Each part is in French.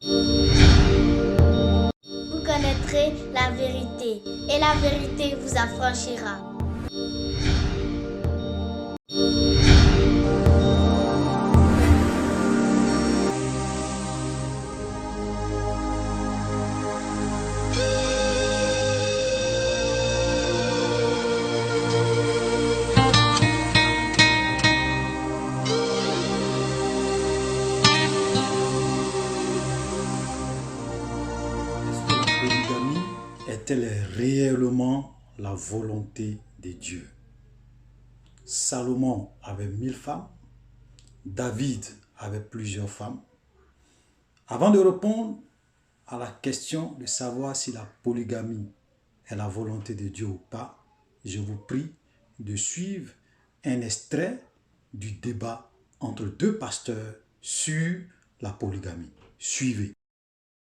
Vous connaîtrez la vérité, et la vérité vous affranchira. Est-elle réellement la volonté de Dieu? Salomon avait 1000 femmes, David avait plusieurs femmes. Avant de répondre à la question de savoir si la polygamie est la volonté de Dieu ou pas, je vous prie de suivre un extrait du débat entre deux pasteurs sur la polygamie. Suivez.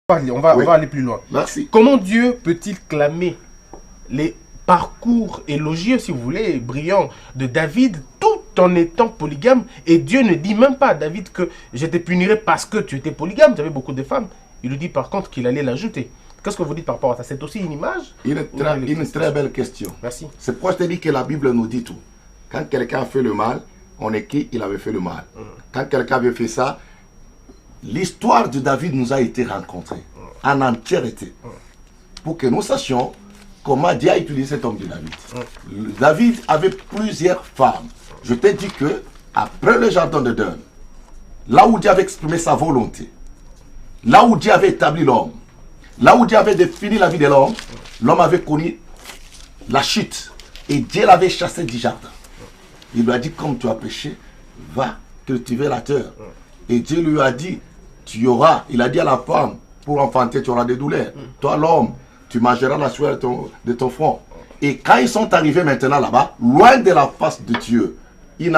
On va aller plus loin. Merci. Comment Dieu peut-il clamer les parcours élogieux, si vous voulez, brillants de David, tout en étant polygame? Et Dieu ne dit même pas à David que je te punirai parce que tu étais polygame, tu avais beaucoup de femmes. Il lui dit par contre qu'il allait l'ajouter. Qu'est-ce que vous dites par rapport à ça? C'est aussi une image? Une très belle question. Merci. C'est pourquoi je te dis que la Bible nous dit tout. Quand quelqu'un fait le mal, on est qui? Il avait fait le mal. Quand quelqu'un avait fait ça, l'histoire de David nous a été rencontrée en entièreté pour que nous sachions comment Dieu a utilisé cet homme de David. David avait plusieurs femmes. Je t'ai dit que après le jardin de Don, là où Dieu avait exprimé sa volonté, là où Dieu avait établi l'homme, là où Dieu avait défini la vie de l'homme, l'homme avait connu la chute et Dieu l'avait chassé du jardin. Il lui a dit, comme tu as péché, va cultiver la terre. Et Dieu lui a dit, tu auras, il a dit à la femme, pour enfanter, tu auras des douleurs. Toi, l'homme, tu mangeras la sueur de ton front. Et quand ils sont arrivés maintenant là-bas, loin de la face de Dieu, les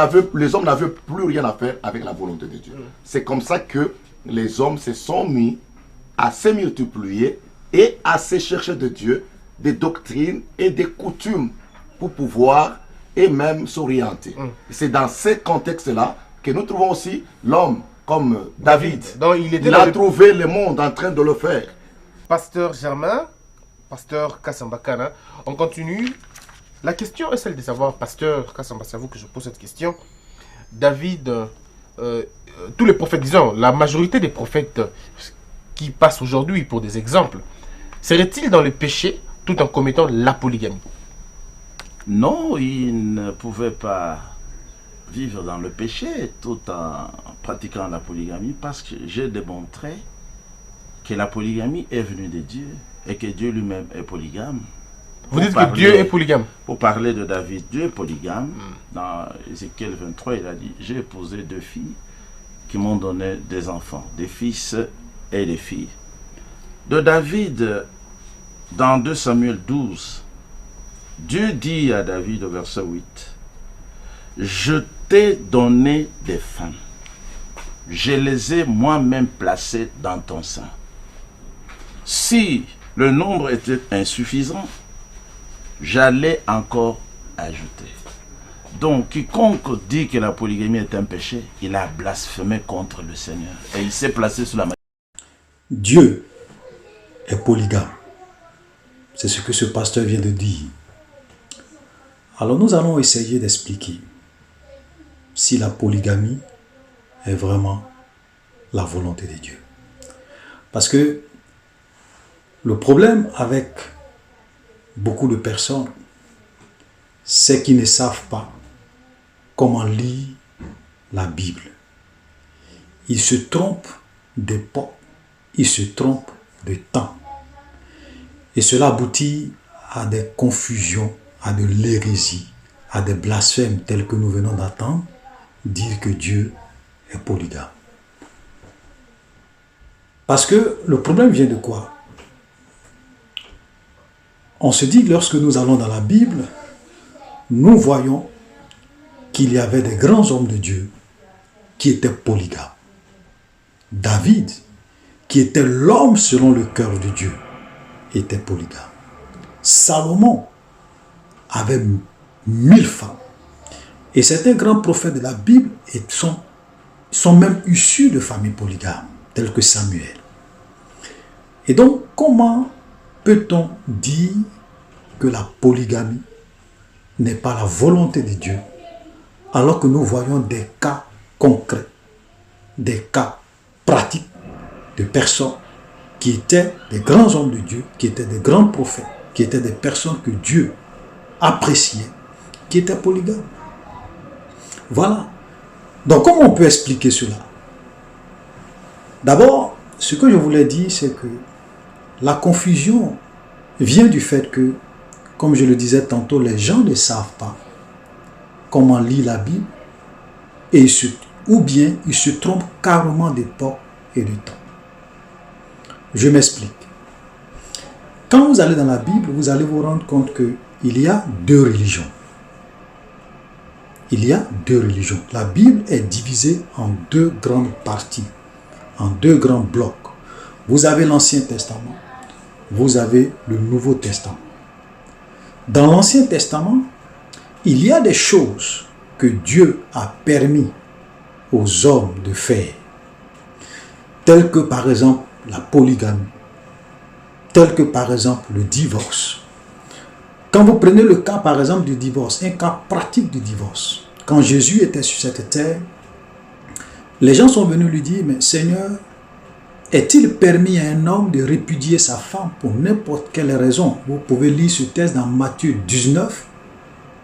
hommes n'avaient plus rien à faire avec la volonté de Dieu. C'est comme ça que les hommes se sont mis à se multiplier et à se chercher de Dieu des doctrines et des coutumes pour pouvoir et même s'orienter. C'est dans ce contexte-là que nous trouvons aussi l'homme comme David. Donc, il a trouvé le monde en train de le faire. Pasteur Germain, pasteur Kassambakana, on continue. La question est celle de savoir, pasteur Kassamba, c'est à vous que je pose cette question. David, tous les prophètes, disons, la majorité des prophètes qui passent aujourd'hui pour des exemples, seraient-ils dans le péché tout en commettant la polygamie? Non, il ne pouvait pas vivre dans le péché tout en pratiquant la polygamie parce que j'ai démontré que la polygamie est venue de Dieu et que Dieu lui-même est polygame. Vous dites que Dieu est polygame? Pour parler de David, Dieu est polygame. Dans Ézéchiel 23, il a dit, j'ai épousé 2 filles qui m'ont donné des enfants, des fils et des filles. De David, dans 2 Samuel 12, Dieu dit à David au verset 8, je t'ai donné des femmes, je les ai moi-même placées dans ton sein. Si le nombre était insuffisant, j'allais encore ajouter. Donc, quiconque dit que la polygamie est un péché, il a blasphémé contre le Seigneur. Et il s'est placé sous la main. Dieu est polygame. C'est ce que ce pasteur vient de dire. Alors nous allons essayer d'expliquer si la polygamie est vraiment la volonté de Dieu. Parce que le problème avec beaucoup de personnes, c'est qu'ils ne savent pas comment lire la Bible. Ils se trompent d'époque, ils se trompent de temps. Et cela aboutit à des confusions, à de l'hérésie, à des blasphèmes tels que nous venons d'entendre, dire que Dieu est polygame. Parce que le problème vient de quoi? On se dit, lorsque nous allons dans la Bible, nous voyons qu'il y avait des grands hommes de Dieu qui étaient polygames. David, qui était l'homme selon le cœur de Dieu, était polygame. Salomon avait 1000 femmes. Et certains grands prophètes de la Bible sont même issus de familles polygames, tels que Samuel. Et donc, comment peut-on dire que la polygamie n'est pas la volonté de Dieu, alors que nous voyons des cas concrets, des cas pratiques de personnes qui étaient des grands hommes de Dieu, qui étaient des grands prophètes, qui étaient des personnes que Dieu appréciait, qui étaient polygames. Voilà. Donc, comment on peut expliquer cela? D'abord, ce que je voulais dire, c'est que la confusion vient du fait que, comme je le disais tantôt, les gens ne savent pas comment lire la Bible, ou bien ils se trompent carrément d'époque et de temps. Je m'explique. Quand vous allez dans la Bible, vous allez vous rendre compte qu'il y a deux religions. Il y a deux religions. La Bible est divisée en deux grandes parties, en deux grands blocs. Vous avez l'Ancien Testament, vous avez le Nouveau Testament. Dans l'Ancien Testament, il y a des choses que Dieu a permis aux hommes de faire, telles que par exemple la polygamie, telles que par exemple le divorce. Quand vous prenez le cas par exemple du divorce, un cas pratique du divorce, quand Jésus était sur cette terre, les gens sont venus lui dire, mais Seigneur, est-il permis à un homme de répudier sa femme pour n'importe quelle raison? Vous pouvez lire ce texte dans Matthieu 19,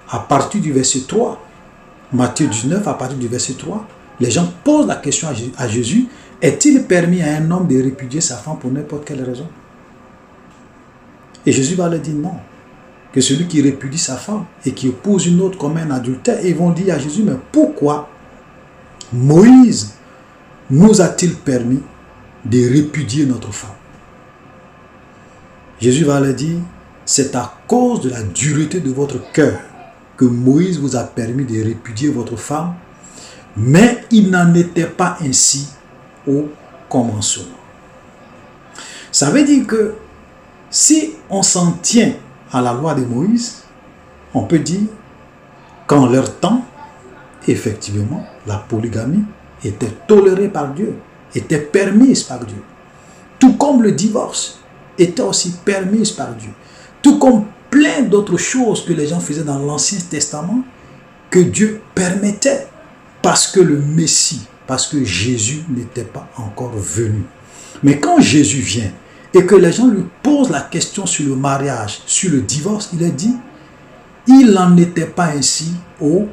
à partir du verset 3. Matthieu 19, à partir du verset 3. Les gens posent la question à Jésus, est-il permis à un homme de répudier sa femme pour n'importe quelle raison? Et Jésus va leur dire non. Que celui qui répudie sa femme et qui épouse une autre comme un adultère, ils vont dire à Jésus, mais pourquoi Moïse nous a-t-il permis de répudier notre femme? Jésus va leur dire, c'est à cause de la dureté de votre cœur que Moïse vous a permis de répudier votre femme, mais il n'en était pas ainsi au commencement. Ça veut dire que si on s'en tient à la loi de Moïse, on peut dire qu'en leur temps, effectivement, la polygamie était tolérée par Dieu, était permise par Dieu. Tout comme le divorce était aussi permise par Dieu. Tout comme plein d'autres choses que les gens faisaient dans l'Ancien Testament, que Dieu permettait, parce que le Messie, parce que Jésus n'était pas encore venu. Mais quand Jésus vient, et que les gens lui posent la question sur le mariage, sur le divorce, il a dit, il n'en était pas ainsi au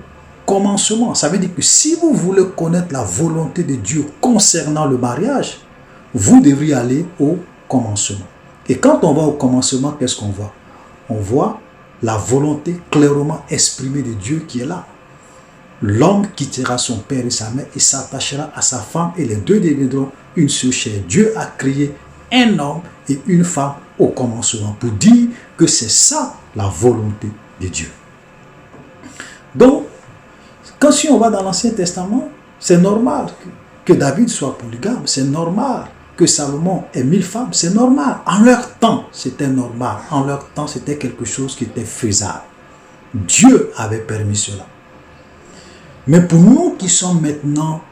commencement. Ça veut dire que si vous voulez connaître la volonté de Dieu concernant le mariage, vous devriez aller au commencement. Et quand on va au commencement, qu'est-ce qu'on voit? On voit la volonté clairement exprimée de Dieu qui est là. L'homme quittera son père et sa mère et s'attachera à sa femme et les deux deviendront une seule chair. Dieu a créé un homme et une femme au commencement pour dire que c'est ça la volonté de Dieu. Donc, quand si on va dans l'Ancien Testament, c'est normal que David soit polygame, c'est normal que Salomon ait 1000 femmes, c'est normal. En leur temps, c'était normal. En leur temps, c'était quelque chose qui était faisable. Dieu avait permis cela. Mais pour nous qui sommes maintenant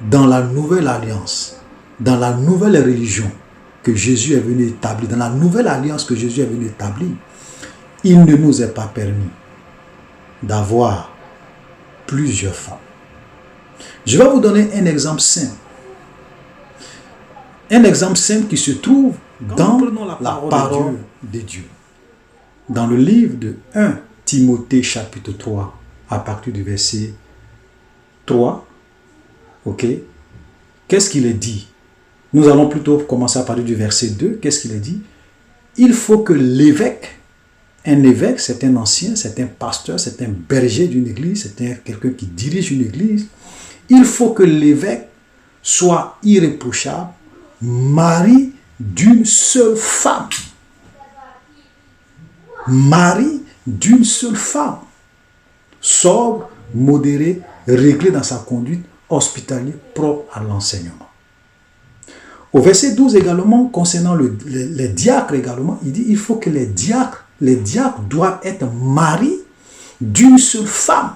dans la nouvelle alliance, dans la nouvelle religion que Jésus est venu établir, dans la nouvelle alliance que Jésus est venu établir, il ne nous est pas permis d'avoir plusieurs femmes. Je vais vous donner un exemple simple. Un exemple simple qui se trouve dans la parole de Dieu. Dans le livre de 1 Timothée chapitre 3, à partir du verset 3, ok, qu'est-ce qu'il est dit? Nous allons plutôt commencer à partir du verset 2. Qu'est-ce qu'il est dit? Il faut que l'évêque, un évêque, c'est un ancien, c'est un pasteur, c'est un berger d'une église, c'est quelqu'un qui dirige une église. Il faut que l'évêque soit irréprochable, mari d'une seule femme. Mari d'une seule femme. Sobre, modéré, réglé dans sa conduite, hospitalier, propre à l'enseignement. Au verset 12 également, concernant les diacres également, il dit il faut que les diacres doivent être mariés d'une seule femme.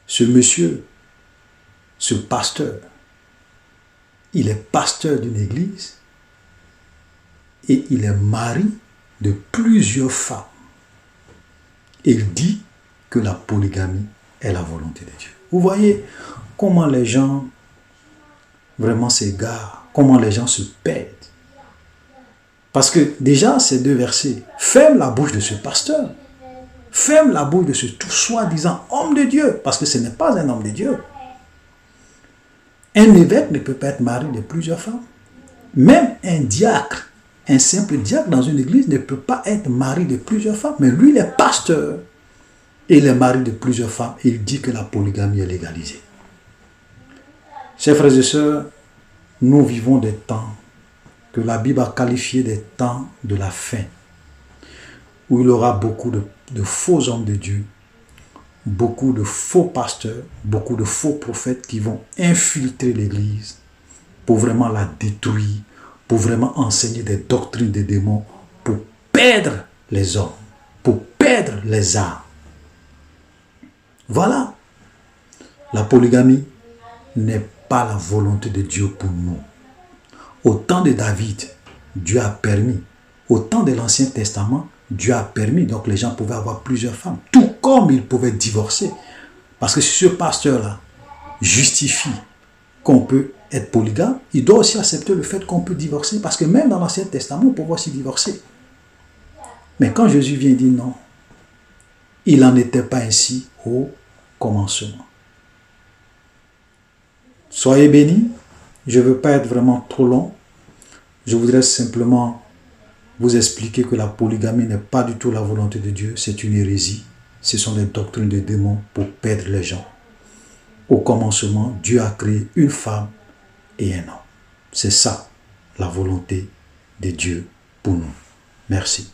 Ce monsieur, ce pasteur, il est pasteur d'une église et il est mari de plusieurs femmes. Il dit que la polygamie est la volonté de Dieu. Vous voyez comment les gens vraiment s'égarent, comment les gens se perdent. Parce que déjà, ces deux versets ferment la bouche de ce pasteur, ferment la bouche de ce tout soi-disant homme de Dieu, parce que ce n'est pas un homme de Dieu. Un évêque ne peut pas être mari de plusieurs femmes. Même un diacre, un simple diacre dans une église ne peut pas être mari de plusieurs femmes. Mais lui, il est pasteur. Et il est mari de plusieurs femmes. Et il dit que la polygamie est légalisée. Chers frères et sœurs, nous vivons des temps que la Bible a qualifiés des temps de la fin, où il y aura beaucoup de faux hommes de Dieu, beaucoup de faux pasteurs, beaucoup de faux prophètes qui vont infiltrer l'église pour vraiment la détruire, pour vraiment enseigner des doctrines des démons, pour perdre les hommes, pour perdre les âmes. Voilà. La polygamie n'est pas la volonté de Dieu pour nous. Au temps de David, Dieu a permis. Au temps de l'Ancien Testament, Dieu a permis. Donc les gens pouvaient avoir plusieurs femmes. Tout comme ils pouvaient divorcer. Parce que si ce pasteur-là justifie qu'on peut être polygame, il doit aussi accepter le fait qu'on peut divorcer. Parce que même dans l'Ancien Testament, on peut aussi divorcer. Mais quand Jésus vient dire non, il n'en était pas ainsi au commencement. Soyez bénis. Je ne veux pas être vraiment trop long. Je voudrais simplement vous expliquer que la polygamie n'est pas du tout la volonté de Dieu. C'est une hérésie. Ce sont des doctrines de démons pour perdre les gens. Au commencement, Dieu a créé une femme et un homme. C'est ça la volonté de Dieu pour nous. Merci.